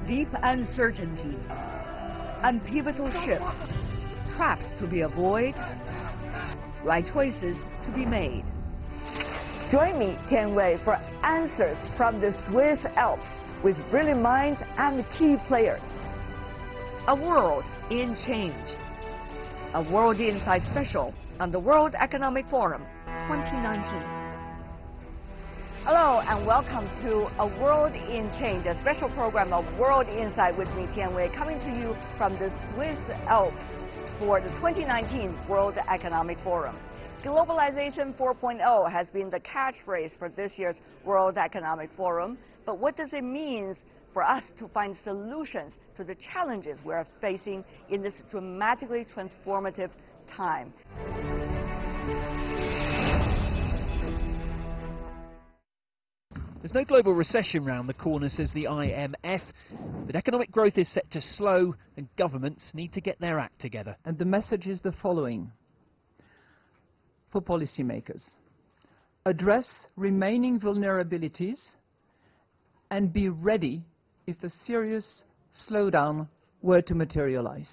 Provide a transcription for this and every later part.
deep uncertainty, and pivotal shifts, traps to be avoided, right choices to be made. Join me, Tian Wei, for answers from the Swiss Alps with brilliant minds and key players. A world in change. A World Insight special on the World Economic Forum 2019. Hello and welcome to A World in Change, a special program of World Insight with me, Tian Wei, coming to you from the Swiss Alps for the 2019 World Economic Forum. Globalization 4.0 has been the catchphrase for this year's World Economic Forum, but what does it mean for us to find solutions to the challenges we are facing in this dramatically transformative time? There's no global recession round the corner, says the IMF, but economic growth is set to slow and governments need to get their act together. And the message is the following for policymakers. Address remaining vulnerabilities and be ready if a serious slowdown were to materialize.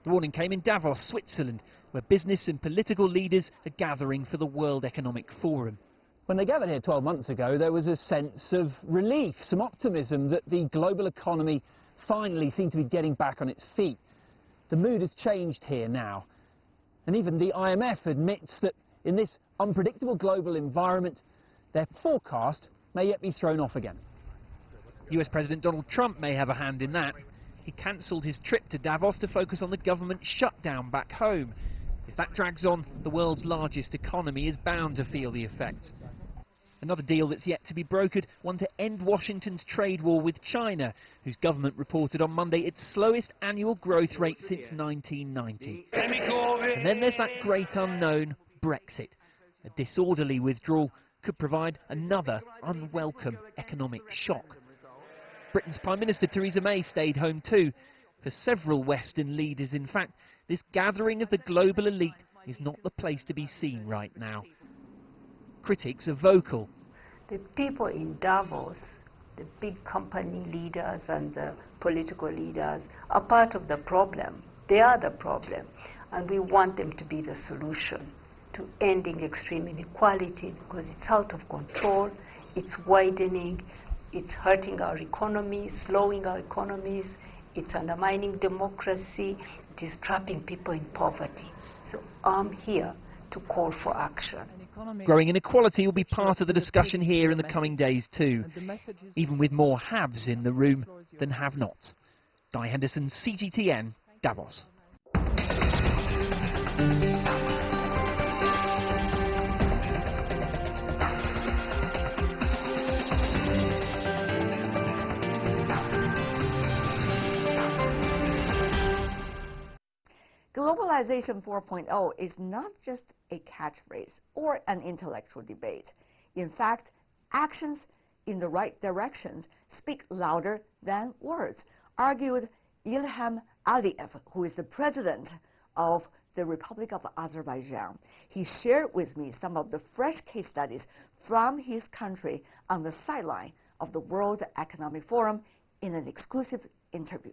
The warning came in Davos, Switzerland, where business and political leaders are gathering for the World Economic Forum. When they gathered here 12 months ago, there was a sense of relief, some optimism that the global economy finally seemed to be getting back on its feet. The mood has changed here now. And even the IMF admits that in this unpredictable global environment, their forecast may yet be thrown off again. US President Donald Trump may have a hand in that. He cancelled his trip to Davos to focus on the government shutdown back home. If that drags on, the world's largest economy is bound to feel the effects. Another deal that's yet to be brokered, one to end Washington's trade war with China, whose government reported on Monday its slowest annual growth rate since 1990. And then there's that great unknown, Brexit. A disorderly withdrawal could provide another unwelcome economic shock. Britain's Prime Minister Theresa May stayed home too. For several Western leaders, in fact, this gathering of the global elite is not the place to be seen right now. Critics are vocal. The people in Davos, the big company leaders and the political leaders, are part of the problem. They are the problem, and we want them to be the solution to ending extreme inequality, because it's out of control, it's widening, it's hurting our economy, slowing our economies, it's undermining democracy, it is trapping people in poverty. So I'm here to call for action. Growing inequality will be part of the discussion here in the coming days too, even with more haves in the room than have-nots. Di Henderson, CGTN, Davos. Globalization 4.0 is not just a catchphrase or an intellectual debate. In fact, actions in the right directions speak louder than words, argued Ilham Aliyev, who is the president of the Republic of Azerbaijan. He shared with me some of the fresh case studies from his country on the sideline of the World Economic Forum in an exclusive interview.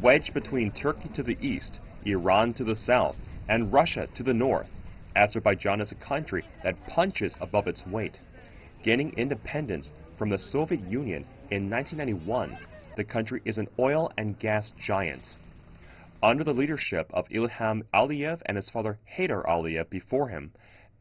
Wedged between Turkey to the east, Iran to the south, and Russia to the north, Azerbaijan is a country that punches above its weight. Gaining independence from the Soviet Union in 1991, the country is an oil and gas giant. Under the leadership of Ilham Aliyev and his father Hilde Aliyev before him,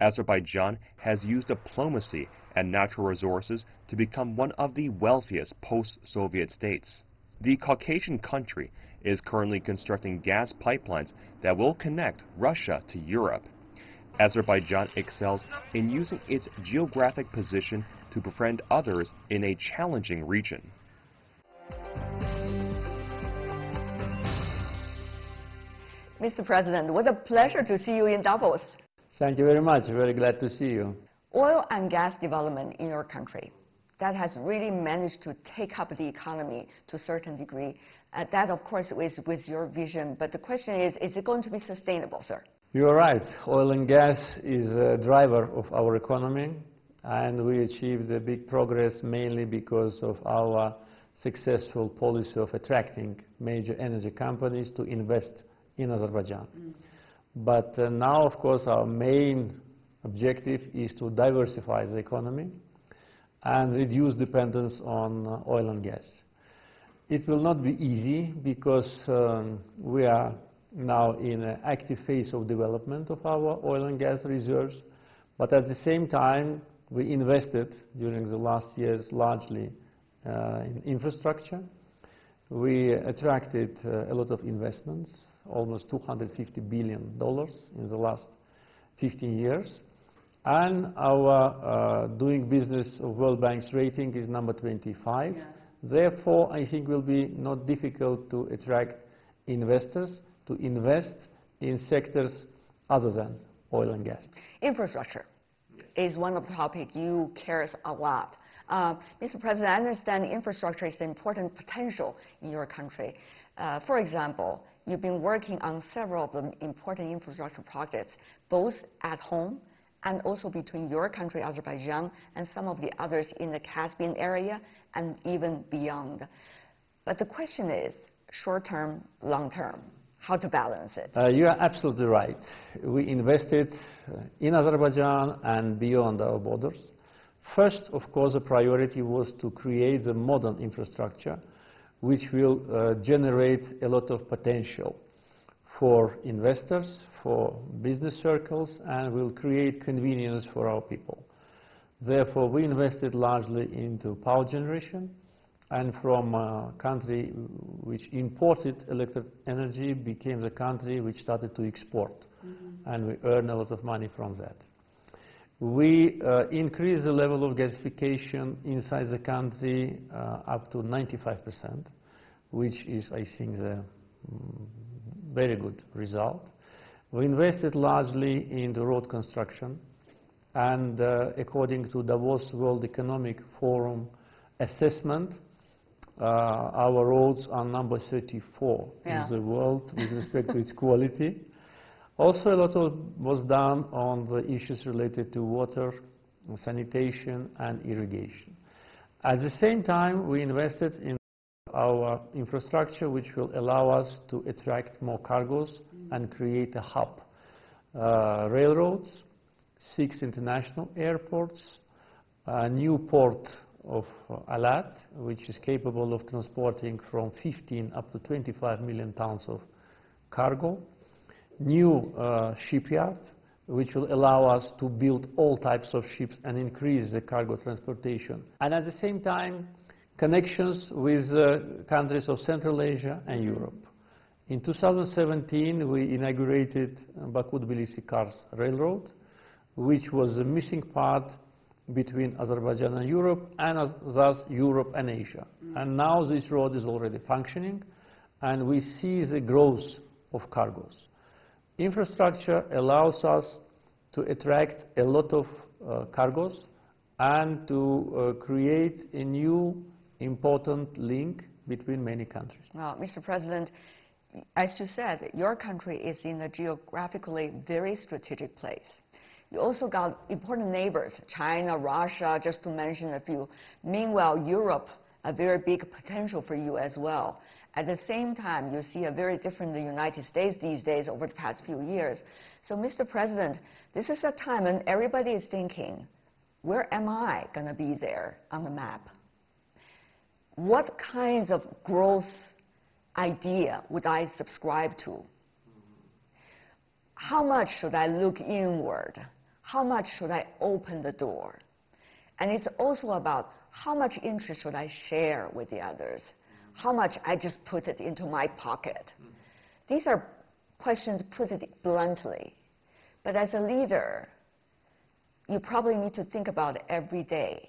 Azerbaijan has used diplomacy and natural resources to become one of the wealthiest post-Soviet states. The Caucasian country is currently constructing gas pipelines that will connect Russia to Europe. Azerbaijan excels in using its geographic position to befriend others in a challenging region. Mr. President, what a pleasure to see you in Davos. Thank you very much. Very glad to see you. Oil and gas development in your country, that has really managed to take up the economy to a certain degree. That, of course, is with your vision. But the question is it going to be sustainable, sir? You are right. Oil and gas is a driver of our economy, and we achieved a big progress mainly because of our successful policy of attracting major energy companies to invest in Azerbaijan. But now, of course, our main objective is to diversify the economy and reduce dependence on oil and gas. It will not be easy because we are now in an active phase of development of our oil and gas reserves, but at the same time we invested during the last years largely in infrastructure. We attracted a lot of investments, almost $250 billion in the last 15 years, and our doing business of World Bank's rating is number 25. Yeah. Therefore, I think it will be not difficult to attract investors to invest in sectors other than oil and gas. Infrastructure is one of the topics you cares a lot. Mr. President, I understand infrastructure is an important potential in your country. For example, you've been working on several of the important infrastructure projects, both at home and also between your country, Azerbaijan, and some of the others in the Caspian area and even beyond. But the question is, short-term, long-term, how to balance it? You are absolutely right. We invested in Azerbaijan and beyond our borders. First, of course, the priority was to create the modern infrastructure which will generate a lot of potential for investors, for business circles, and will create convenience for our people. Therefore, we invested largely into power generation, and from a country which imported electric energy became the country which started to export, and we earn a lot of money from that. We increased the level of gasification inside the country up to 95%, which is, I think, the very good result. We invested largely in the road construction, and according to Davos World Economic Forum assessment, our roads are number 34 in the world with respect to its quality. Also, a lot was done on the issues related to water, sanitation, and irrigation. At the same time, we invested in our infrastructure, which will allow us to attract more cargoes and create a hub. Railroads, 6 international airports, a new port of Alat, which is capable of transporting from 15 up to 25 million tons of cargo, new shipyard, which will allow us to build all types of ships and increase the cargo transportation, and at the same time connections with countries of Central Asia and Europe. In 2017, we inaugurated Baku-Tbilisi-Kars Railroad, which was a missing part between Azerbaijan and Europe, and thus Europe and Asia. And now this road is already functioning, and we see the growth of cargoes. Infrastructure allows us to attract a lot of cargoes and to create a new important link between many countries. Well, Mr. President, as you said, your country is in a geographically very strategic place. You also got important neighbors, China, Russia, just to mention a few. Meanwhile, Europe, a very big potential for you as well. At the same time, you see a very different the United States these days over the past few years. So, Mr. President, this is a time when everybody is thinking, where am I going to be there on the map? What kinds of growth idea would I subscribe to? How much should I look inward? How much should I open the door? And it's also about how much interest should I share with the others? How much I just put it into my pocket? These are questions, put it bluntly. But as a leader, you probably need to think about it every day.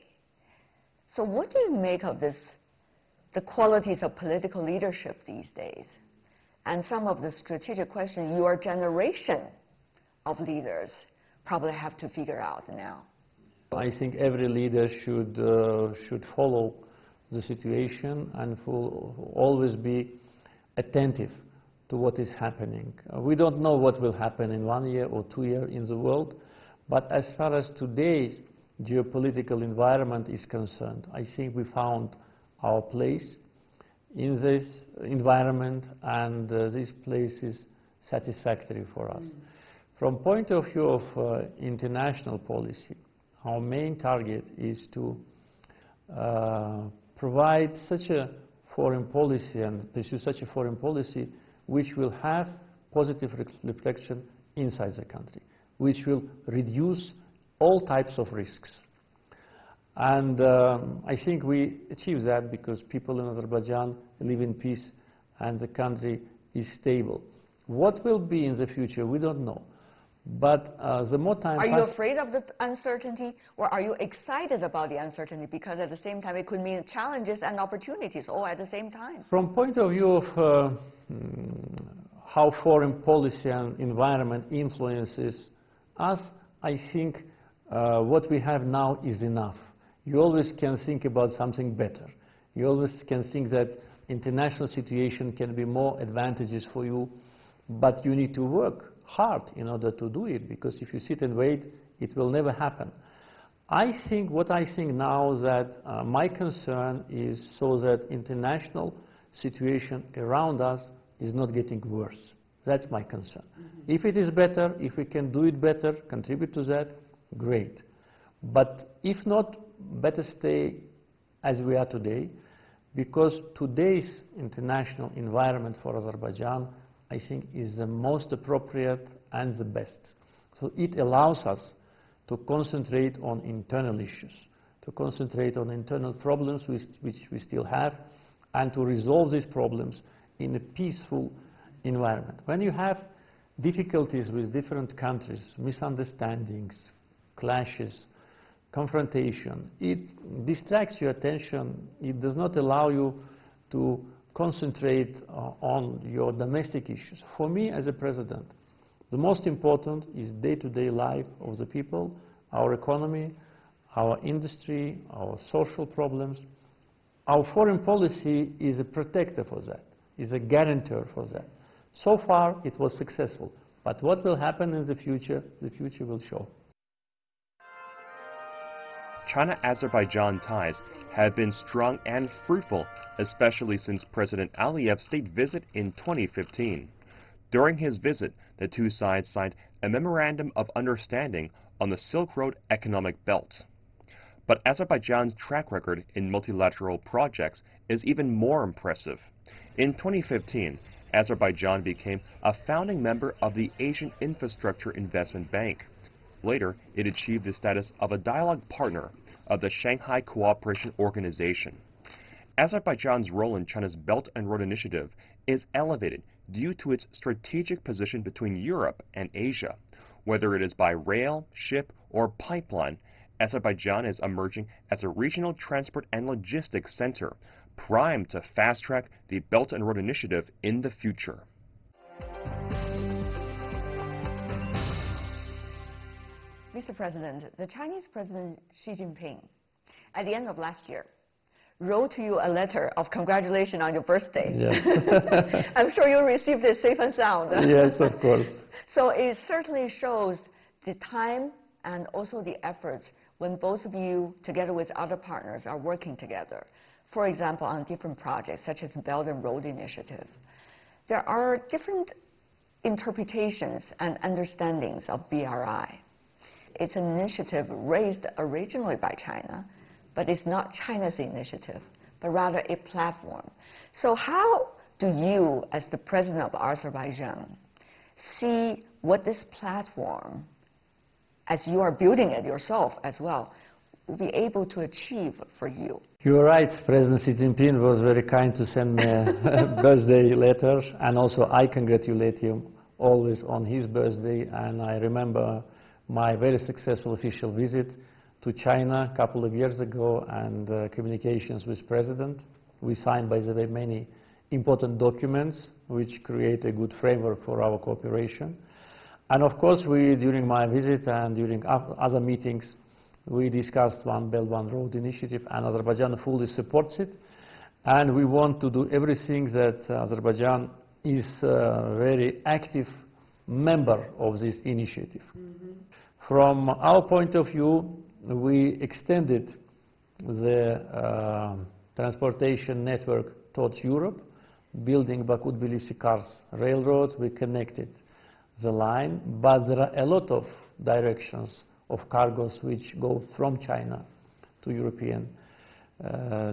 So what do you make of this, the qualities of political leadership these days? And some of the strategic questions your generation of leaders probably have to figure out now. I think every leader should follow the situation and always be attentive to what is happening. We don't know what will happen in 1 year or 2 years in the world, but as far as today's geopolitical environment is concerned, I think we found our place in this environment, and this place is satisfactory for us. From point of view of international policy, our main target is to provide such a foreign policy and pursue such a foreign policy which will have positive reflection inside the country, which will reduce all types of risks. And I think we achieve that because people in Azerbaijan live in peace and the country is stable. What will be in the future, we don't know. But the more time Are you afraid of the uncertainty, or are you excited about the uncertainty? Because at the same time, it could mean challenges and opportunities all at the same time. From point of view of how foreign policy and environment influences us, I think what we have now is enough. You always can think about something better. You always can think that international situation can be more advantageous for you, but you need to work hard in order to do it, because if you sit and wait, it will never happen. I think what I think now that my concern is so that international situation around us is not getting worse. That's my concern. If it is better, if we can do it better, contribute to that, great. But if not, better stay as we are today, because today's international environment for Azerbaijan, I think, is the most appropriate and the best. So it allows us to concentrate on internal issues, to concentrate on internal problems which we still have, and to resolve these problems in a peaceful environment. When you have difficulties with different countries, misunderstandings, clashes, confrontation, it distracts your attention. It does not allow you to concentrate on your domestic issues. For me as a president, the most important is day-to-day life of the people, our economy, our industry, our social problems. Our foreign policy is a protector for that, is a guarantor for that. So far it was successful, but what will happen in the future will show. China-Azerbaijan ties have been strong and fruitful, especially since President Aliyev's state visit in 2015. During his visit, the two sides signed a memorandum of understanding on the Silk Road economic belt. But Azerbaijan's track record in multilateral projects is even more impressive. In 2015, Azerbaijan became a founding member of the Asian Infrastructure Investment Bank. Later, it achieved the status of a dialogue partner of the Shanghai Cooperation Organization. Azerbaijan's role in China's Belt and Road Initiative is elevated due to its strategic position between Europe and Asia. Whether it is by rail, ship, or pipeline, Azerbaijan is emerging as a regional transport and logistics center, primed to fast-track the Belt and Road Initiative in the future. Mr. President, the Chinese President Xi Jinping, at the end of last year, wrote to you a letter of congratulations on your birthday. Yes. I'm sure you received it safe and sound. Yes, of course. So it certainly shows the time and also the efforts when both of you, together with other partners, are working together. For example, on different projects, such as Belt and Road Initiative. There are different interpretations and understandings of BRI. It's an initiative raised originally by China, but it's not China's initiative, but rather a platform. So how do you, as the president of Azerbaijan, see what this platform, as you are building it yourself as well, will be able to achieve for you? You're right, President Xi Jinping was very kind to send me a birthday letter, and also I congratulate him always on his birthday, and I remember my very successful official visit to China a couple of years ago, and communications with President. We signed, by the way, many important documents which create a good framework for our cooperation. And of course, during my visit and during other meetings, we discussed One Belt, One Road initiative, and Azerbaijan fully supports it. And we want to do everything that Azerbaijan is a very active member of this initiative. From our point of view, we extended the transportation network towards Europe, building Baku-Tbilisi-Kars railroad. We connected the line, but there are a lot of directions of cargoes which go from China to European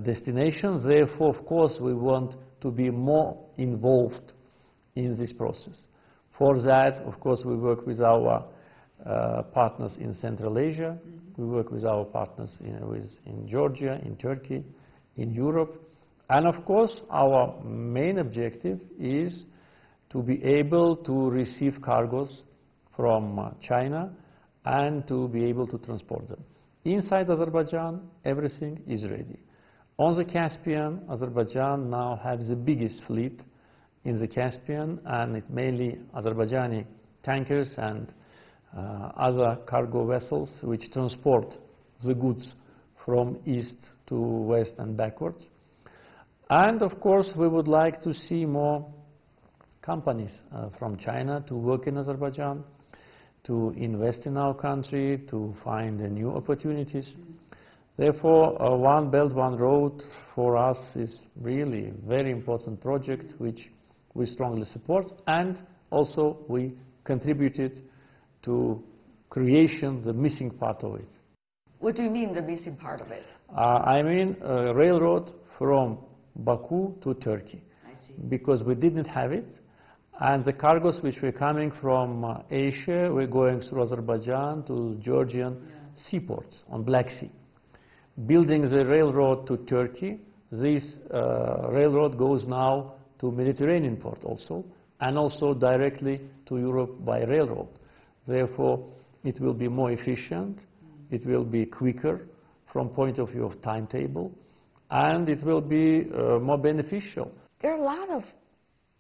destinations. Therefore, of course, we want to be more involved in this process. For that, of course, we work with our partners in Central Asia. We work with our partners in Georgia, in Turkey, in Europe. And of course, our main objective is to be able to receive cargoes from China and to be able to transport them. Inside Azerbaijan, everything is ready. On the Caspian, Azerbaijan now has the biggest fleet in the Caspian, and it's mainly Azerbaijani tankers and other cargo vessels which transport the goods from east to west and backwards. And of course, we would like to see more companies from China to work in Azerbaijan, to invest in our country, to find new opportunities. Therefore, One Belt, One Road for us is really a very important project which we strongly support, and also we contributed to creation the missing part of it. What do you mean, the missing part of it? I mean a railroad from Baku to Turkey, because we didn't have it, and the cargoes which were coming from Asia were going through Azerbaijan to Georgian seaports on Black Sea. Building the railroad to Turkey, this railroad goes now to Mediterranean port also, and also directly to Europe by railroad. Therefore, it will be more efficient, it will be quicker from point of view of timetable, and it will be more beneficial. There are a lot of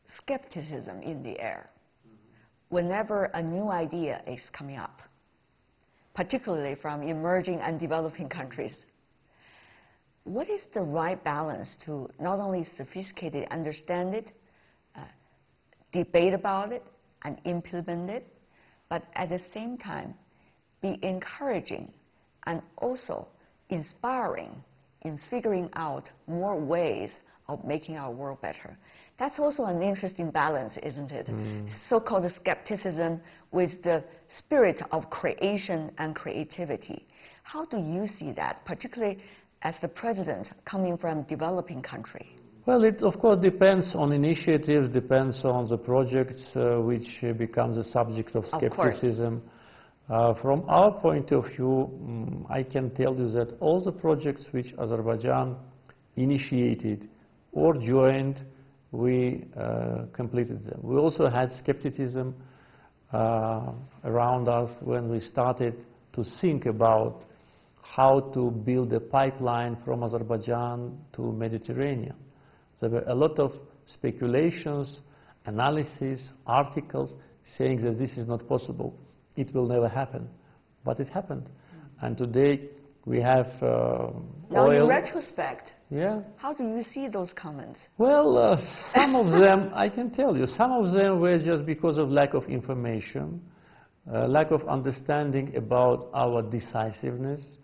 skepticism in the air whenever a new idea is coming up, particularly from emerging and developing countries. What is the right balance to not only sophisticatedly understand it, debate about it, and implement it, but at the same time be encouraging and also inspiring in figuring out more ways of making our world better? That's also an interesting balance, isn't it? So-called skepticism with the spirit of creation and creativity. How do you see that, particularly as the president coming from a developing country? Well, it of course depends on initiatives, depends on the projects which become the subject of skepticism. From our point of view, I can tell you that all the projects which Azerbaijan initiated or joined, we completed them. We also had skepticism around us when we started to think about how to build a pipeline from Azerbaijan to Mediterranean. There were a lot of speculations, analysis, articles saying that this is not possible. It will never happen. But it happened. And today we have now oil. in retrospect, yeah. How do you see those comments? Well, some of them, I can tell you, some of them were just because of lack of information, lack of understanding about our decisiveness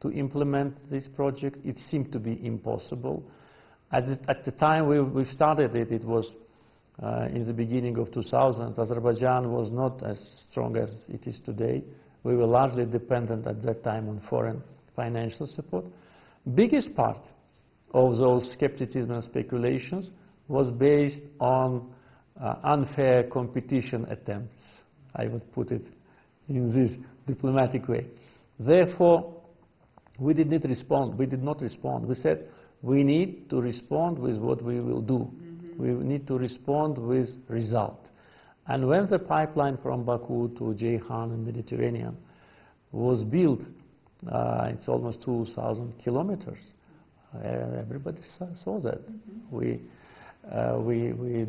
to implement this project. It seemed to be impossible. At the time we started it, it was in the beginning of 2000. Azerbaijan was not as strong as it is today. We were largely dependent at that time on foreign financial support. Biggest part of those skepticism and speculations was based on unfair competition attempts. I would put it in this diplomatic way. Therefore, we did not respond. We said, we need to respond with what we will do. We need to respond with result. And when the pipeline from Baku to Ceyhan and Mediterranean was built, it's almost 2,000 kilometers. Everybody saw that. We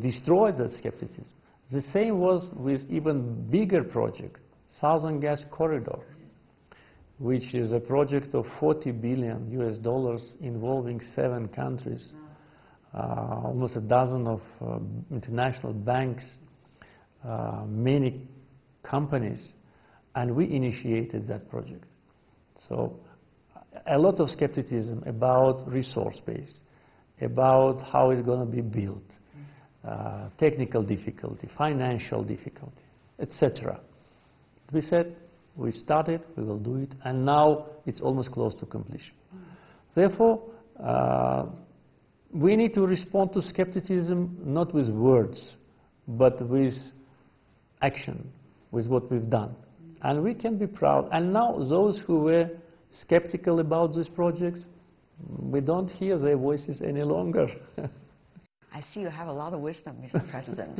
destroyed that skepticism. The same was with even bigger project, Southern Gas Corridor, which is a project of $40 billion involving 7 countries, almost a dozen of international banks, many companies, and we initiated that project. So a lot of skepticism about resource base, about how it's going to be built, technical difficulty, financial difficulty, etc. We said, we started, we will do it, and now it's almost close to completion. Therefore, we need to respond to skepticism not with words, but with action, with what we've done. And we can be proud. And now those who were skeptical about these projects, we don't hear their voices any longer. I see you have a lot of wisdom, Mr. President,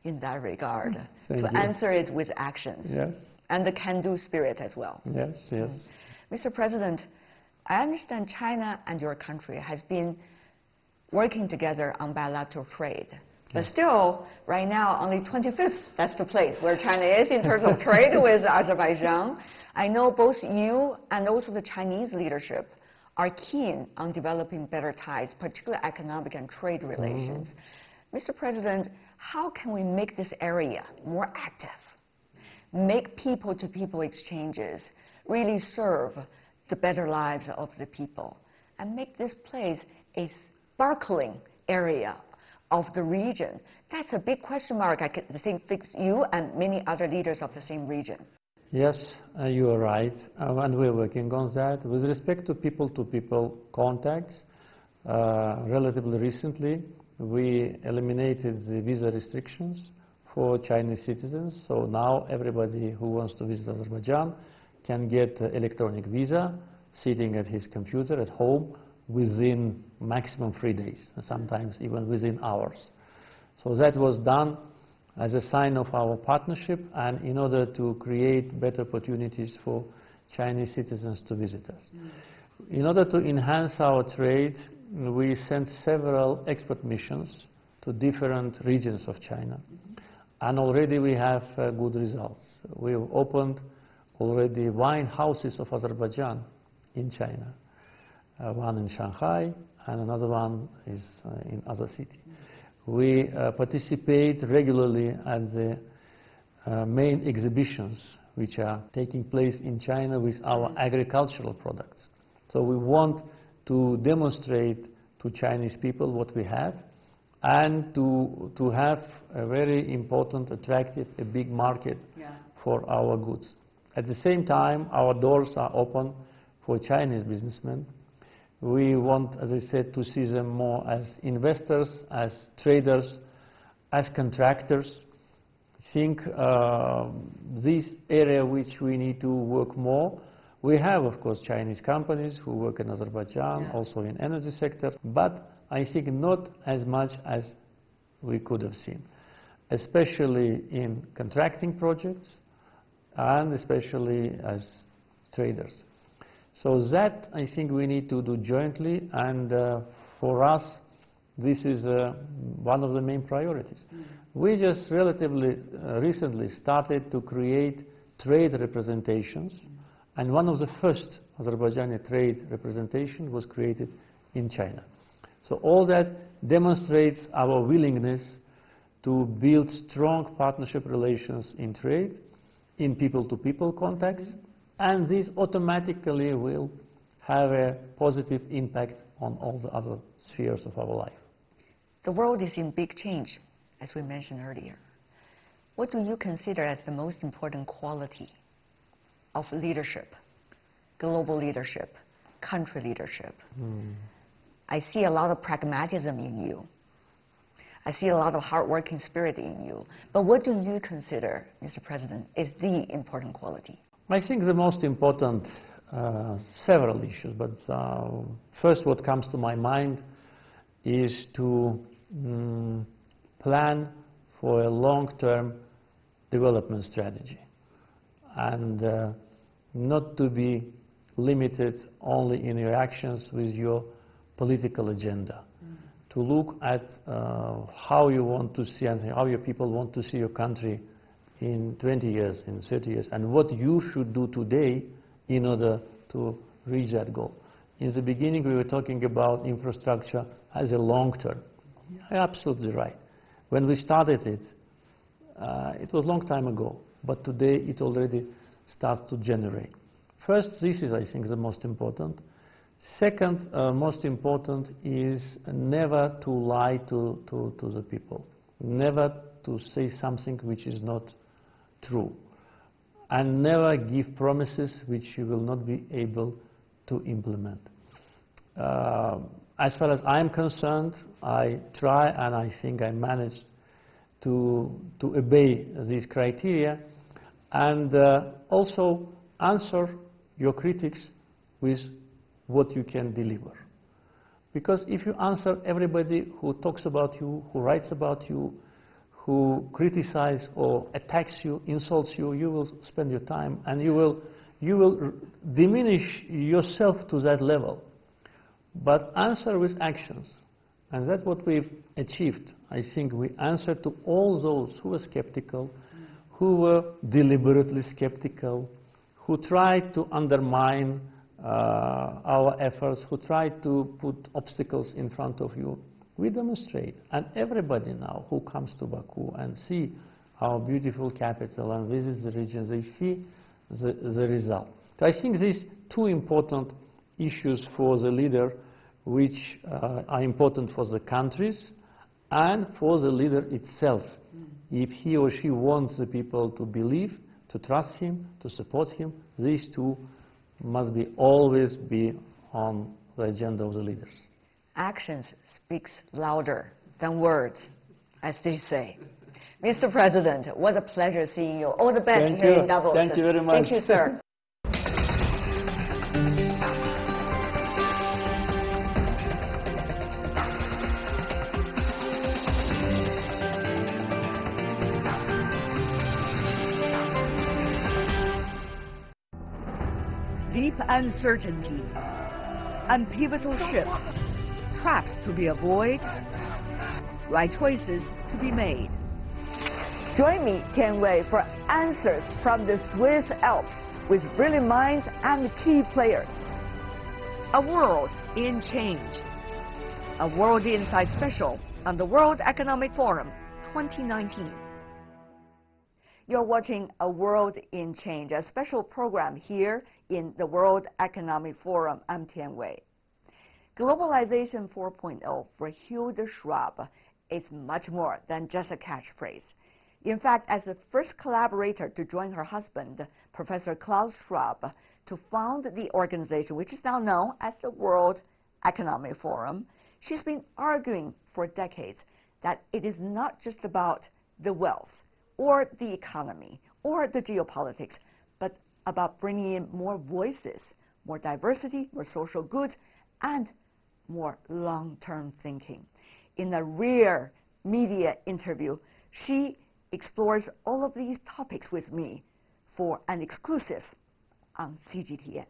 in that regard, Thank to you. answer it with actions. Yes. And the can-do spirit as well. Yes, yes. Mr. President, I understand China and your country has been working together on bilateral trade. But still, right now, only 25th, that's the place where China is in terms of trade with Azerbaijan. I know both you and also the Chinese leadership are keen on developing better ties, particularly economic and trade relations. Mr. President, how can we make this area more active? Make people-to-people exchanges really serve the better lives of the people, and make this place a sparkling area of the region. That's a big question mark, I think, fix you and many other leaders of the same region. Yes, you are right, and we're working on that. With respect to people-to-people contacts, relatively recently, we eliminated the visa restrictions for Chinese citizens. So now everybody who wants to visit Azerbaijan can get an electronic visa, sitting at his computer at home within maximum 3 days, sometimes even within hours. So that was done as a sign of our partnership and in order to create better opportunities for Chinese citizens to visit us. In order to enhance our trade, we sent several expert missions to different regions of China. And already we have good results. We have opened already wine houses of Azerbaijan in China. One in Shanghai and another one is in other city. We participate regularly at the main exhibitions which are taking place in China with our agricultural products. So we want to demonstrate to Chinese people what we have and to have a very important, attractive, a big market for our goods. At the same time, our doors are open for Chinese businessmen. We want, as I said, to see them more as investors, as traders, as contractors. I think this area which we need to work more. We have, of course, Chinese companies who work in Azerbaijan, also in energy sector, but I think not as much as we could have seen, especially in contracting projects and especially as traders. So that I think we need to do jointly, and for us this is one of the main priorities. We just relatively recently started to create trade representations, and one of the first Azerbaijani trade representation was created in China. So all that demonstrates our willingness to build strong partnership relations in trade, in people-to-people contacts, and this automatically will have a positive impact on all the other spheres of our life. The world is in big change, as we mentioned earlier. What do you consider as the most important quality of leadership, global leadership, country leadership? I see a lot of pragmatism in you. I see a lot of hard-working spirit in you. But what do you consider, Mr. President, is the important quality? I think the most important, several issues, but first what comes to my mind is to plan for a long-term development strategy and not to be limited only in your actions with your political agenda. To look at how you want to see and how your people want to see your country in 20 years, in 30 years, and what you should do today in order to reach that goal. In the beginning we were talking about infrastructure as a long term. You're absolutely right. When we started it, it was a long time ago, but today it already starts to generate. First, this is, I think, the most important. Second, most important is never to lie to the people, never to say something which is not true, and never give promises which you will not be able to implement. As far as I'm concerned, I try and I think I managed to obey these criteria, and also answer your critics with what you can deliver. Because if you answer everybody who talks about you, who writes about you, who criticizes or attacks you, insults you, you will spend your time and you will diminish yourself to that level. But answer with actions, and that's what we've achieved. I think we answered to all those who were skeptical, who were deliberately skeptical, who tried to undermine our efforts, who tried to put obstacles in front of you. We demonstrate, and everybody now who comes to Baku and see our beautiful capital and visits the region, they see the result. So I think these two important issues for the leader, which are important for the countries and for the leader itself. If he or she wants the people to believe, to trust him, to support him, these two must always be on the agenda of the leaders. Actions speaks louder than words, as they say. Mr. President, what a pleasure seeing you. All the best here in Davos. Thank you very much. Thank you, sir. Deep uncertainty and pivotal shifts, traps to be avoided, right choices to be made. Join me, Tian Wei, for answers from the Swiss Alps with brilliant minds and key players. A world in change. A World Insight Special on the World Economic Forum 2019. You're watching A World in Change, a special program here in the World Economic Forum. I'm Tian Wei. Globalization 4.0 for Hilde Schwab is much more than just a catchphrase. In fact, as the first collaborator to join her husband, Professor Klaus Schwab, to found the organization, which is now known as the World Economic Forum, she's been arguing for decades that it is not just about the wealth or the economy or the geopolitics, but about bringing in more voices, more diversity, more social goods, and more long-term thinking. In a rare media interview, she explores all of these topics with me for an exclusive on CGTN.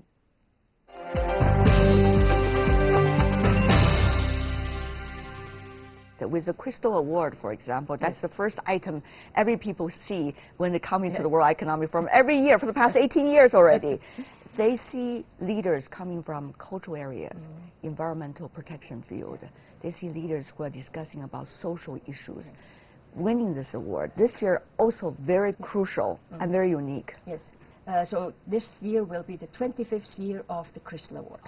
With the Crystal Award, for example, that's the first item every people see when they come into the World Economic Forum every year for the past 18 years already. They see leaders coming from cultural areas, environmental protection field. They see leaders who are discussing about social issues. Winning this award this year also very crucial and very unique. Yes. So this year will be the 25th year of the Crystal Award.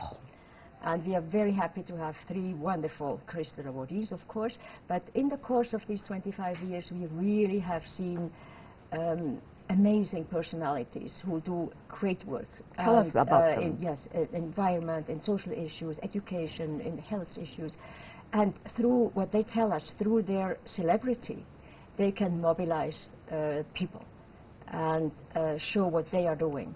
And we are very happy to have 3 wonderful Crystal awardees, of course. But in the course of these 25 years, we really have seen amazing personalities who do great work. Tell us about them. Yes, environment and social issues, education and health issues. And through what they tell us, through their celebrity, they can mobilize people and show what they are doing.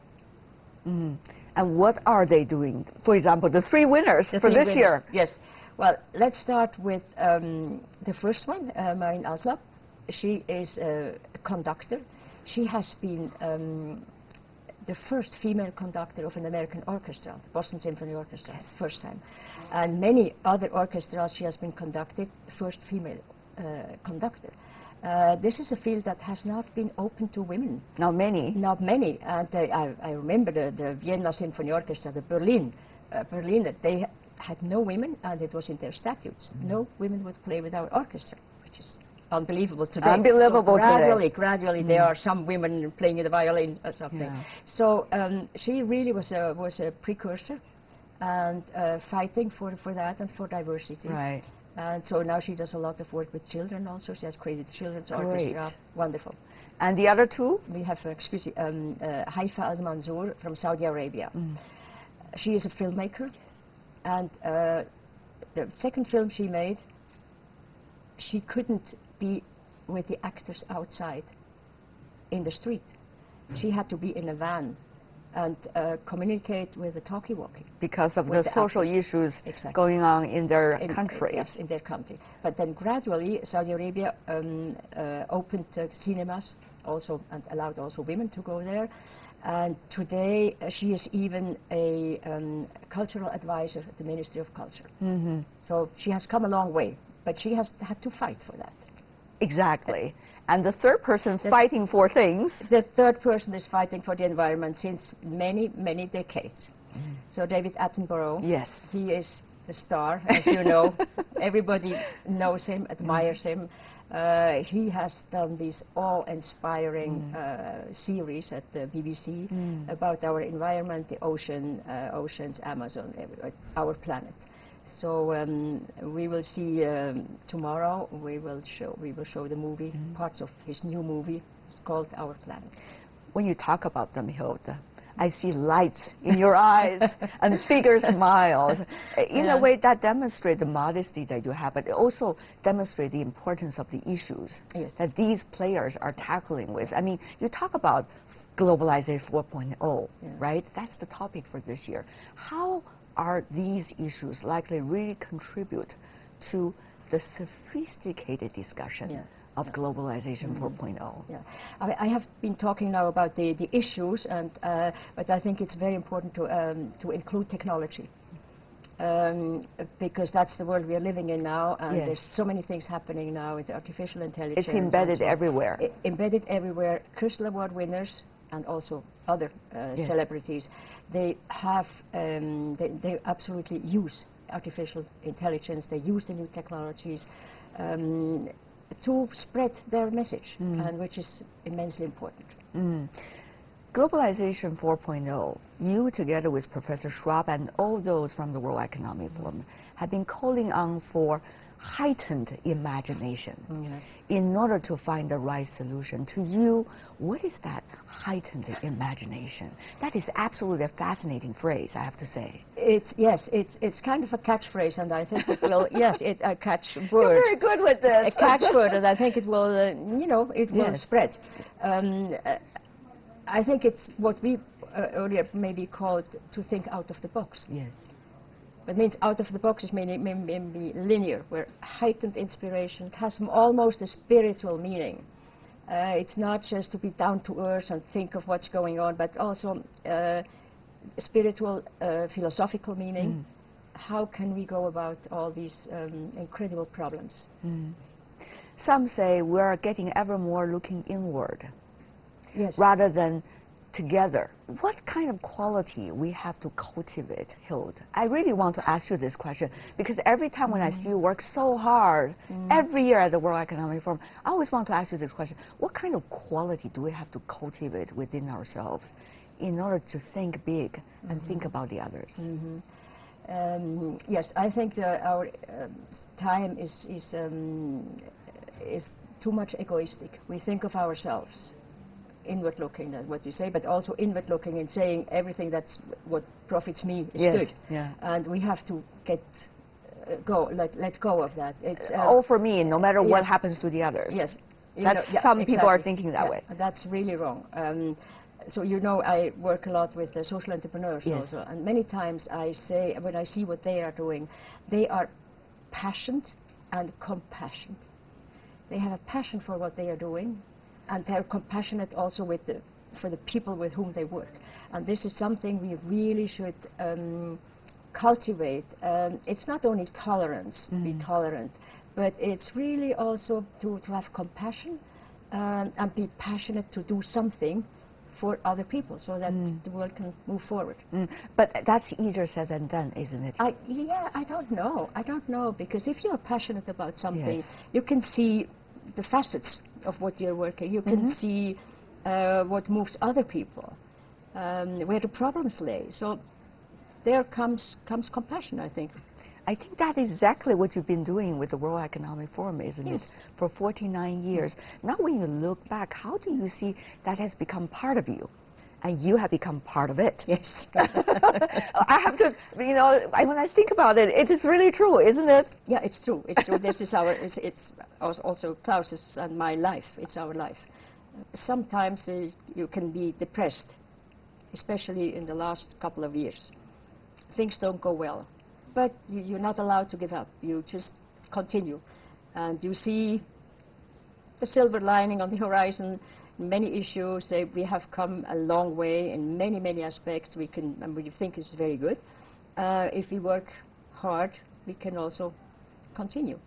And what are they doing? For example, the 3 winners for this year. Yes. Well, let's start with the first one, Marin Aslap. She is a conductor. She has been the first female conductor of an American orchestra, the Boston Symphony Orchestra, first time. And many other orchestras she has been conducted, first female conductor. This is a field that has not been open to women. Not many. Not many. And I remember the Vienna Symphony Orchestra, the Berlin, that they had no women, and it was in their statutes. No women would play with our orchestra, which is unbelievable today. Unbelievable so gradually, there are some women playing the violin or something. Yeah. So she really was a precursor, and fighting for that and for diversity. Right. And so now she does a lot of work with children also. She has created children's orchestra. Wonderful. And the other two? We have, Haifa Al-Manzour from Saudi Arabia. She is a filmmaker, and the second film she made, she couldn't be with the actors outside in the street. She had to be in a van and communicate with the talkie-walkie. Because of the social issues going on in their country. Yes, in their country. But then gradually Saudi Arabia opened cinemas also and allowed also women to go there. And today she is even a cultural advisor at the Ministry of Culture. So she has come a long way, but she has had to fight for that. Exactly. And the third person fighting for things? The third person is fighting for the environment since many, many decades. So David Attenborough, yes, he is the star, as you know. Everybody knows him, admires him. He has done this awe-inspiring series at the BBC about our environment, the oceans, Amazon, our planet. So we will see tomorrow. We will show the movie, parts of his new movie. It's called Our Planet. When you talk about them, Hilde, I see lights in your eyes and bigger smiles. In a way, that demonstrates the modesty that you have, but it also demonstrates the importance of the issues that these players are tackling with. I mean, you talk about Globalization 4.0, right? That's the topic for this year. How are these issues likely really contribute to the sophisticated discussion of Globalization 4.0? Yeah, I have been talking now about the issues, and but I think it's very important to include technology, because that's the world we are living in now, and there's so many things happening now with artificial intelligence. It's embedded everywhere. Embedded everywhere. Crystal Award winners and also other celebrities, they have they absolutely use artificial intelligence. They use the new technologies to spread their message, and which is immensely important. Globalization 4.0, you together with Professor Schwab and all those from the World Economic Forum have been calling on for heightened imagination in order to find the right solution. To you, what is that heightened imagination? That is absolutely a fascinating phrase, I have to say. It's kind of a catchphrase, and I think it will, a catchword. You're very good with this. A catchword, and I think it will, it will spread. I think it's what we earlier maybe called to think out of the box. Yes. It means out of the box is maybe linear, where heightened inspiration has almost a spiritual meaning. It's not just to be down to earth and think of what's going on, but also spiritual, philosophical meaning. How can we go about all these incredible problems? Some say we're getting ever more looking inward rather than together. What kind of quality we have to cultivate, Hilde? I really want to ask you this question, because every time when I see you work so hard, every year at the World Economic Forum, I always want to ask you this question. What kind of quality do we have to cultivate within ourselves in order to think big and think about the others? Yes, I think our time is too much egoistic. We think of ourselves. Inward-looking, that's what you say, but also inward-looking in saying everything that's what profits me is good. And we have to let go of that. It's all for me, no matter what happens to the others. Yes. Some people are thinking that way. That's really wrong. So I work a lot with social entrepreneurs also, and many times I say, when I see what they are doing, they are passionate and compassionate. They have a passion for what they are doing, and they're compassionate also for the people with whom they work. And this is something we really should cultivate. It's not only tolerance, be tolerant, but it's really also to have compassion and be passionate to do something for other people so that the world can move forward. But that's easier said than done, isn't it? I don't know. I don't know, because if you're passionate about something, you can see the facets of what you're working. You can see what moves other people, where the problems lay. So there comes compassion, I think. I think that is exactly what you've been doing with the World Economic Forum, isn't it? For 49 years. Now when you look back, how do you see that has become part of you? And you have become part of it. Yes. I have to, you know, when I think about it, it is really true, isn't it? Yeah, it's true. It's true. This is our, it's also Klaus's and my life. It's our life. Sometimes you can be depressed, especially in the last couple of years. Things don't go well. But you're not allowed to give up. You just continue. And you see the silver lining on the horizon. Many issues, we have come a long way in many, many aspects. We think is very good. If we work hard, we can also continue.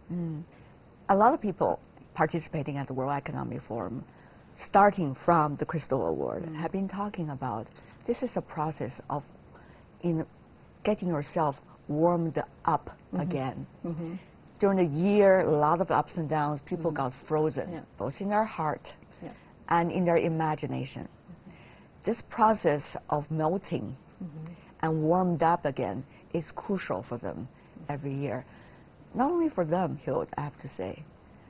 A lot of people participating at the World Economic Forum, starting from the Crystal Award, have been talking about this is a process of getting yourself warmed up again. During the year, a lot of ups and downs, people got frozen, both in their heart and in their imagination. This process of melting and warmed up again is crucial for them every year. Not only for them, Hilde, I have to say,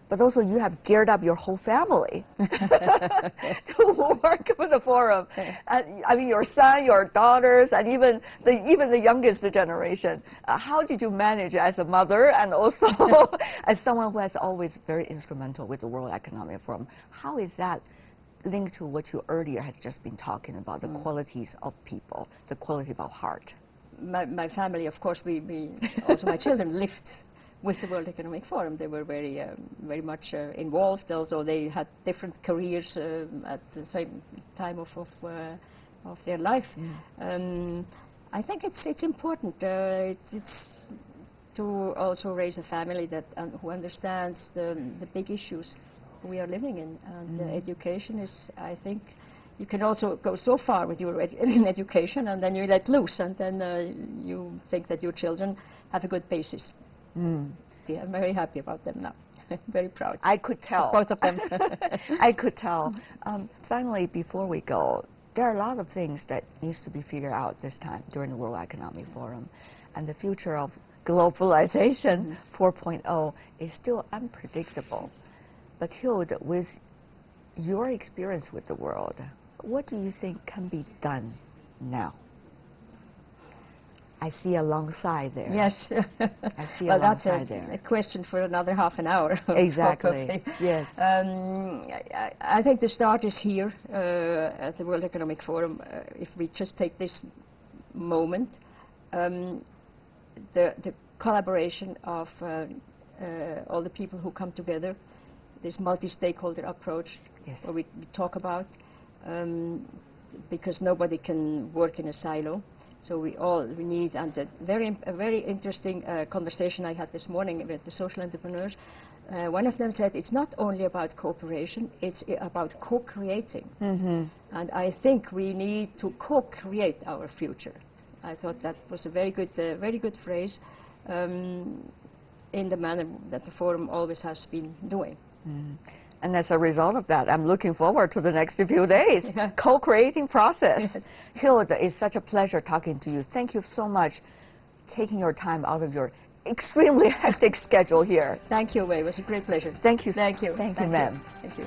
but also you have geared up your whole family to work for the forum. And, I mean, your son, your daughters, and even the youngest generation. How did you manage as a mother and also as someone who has always very instrumental with the World Economic Forum? How is that linked to what you earlier had just been talking about, the qualities of people, the quality of our heart? My family, of course, also my children lived with the World Economic Forum. They were very much involved, although they had different careers at the same time of their life. I think it's important it's to also raise a family that who understands the big issues we are living in. And education is, I think, you can also go so far with your in education, and then you let loose, and then you think that your children have a good basis. Yeah, I'm very happy about them now. Very proud. I could tell. Both of them. I could tell. Finally, before we go, there are a lot of things that needs to be figured out this time during the World Economic Forum. And the future of globalization 4.0 is still unpredictable. But Hilde, with your experience with the world, what do you think can be done now? I see a long sigh there. Yes. I see well, a long that's sigh there. a question for another half an hour. Exactly. Yes. I think the start is here at the World Economic Forum. If we just take this moment, the collaboration of all the people who come together, this multi-stakeholder approach, where we talk about, because nobody can work in a silo. So we need, and a very interesting conversation I had this morning with the social entrepreneurs. One of them said it's not only about cooperation, it's about co-creating. And I think we need to co-create our future. I thought that was a very good phrase in the manner that the forum always has been doing. And as a result of that, I'm looking forward to the next few days. Co-creating process. Hilde, it's such a pleasure talking to you. Thank you so much taking your time out of your extremely hectic schedule here. Thank you, Wei. It was a great pleasure. Thank you. Thank you. Thank you, ma'am. Thank you.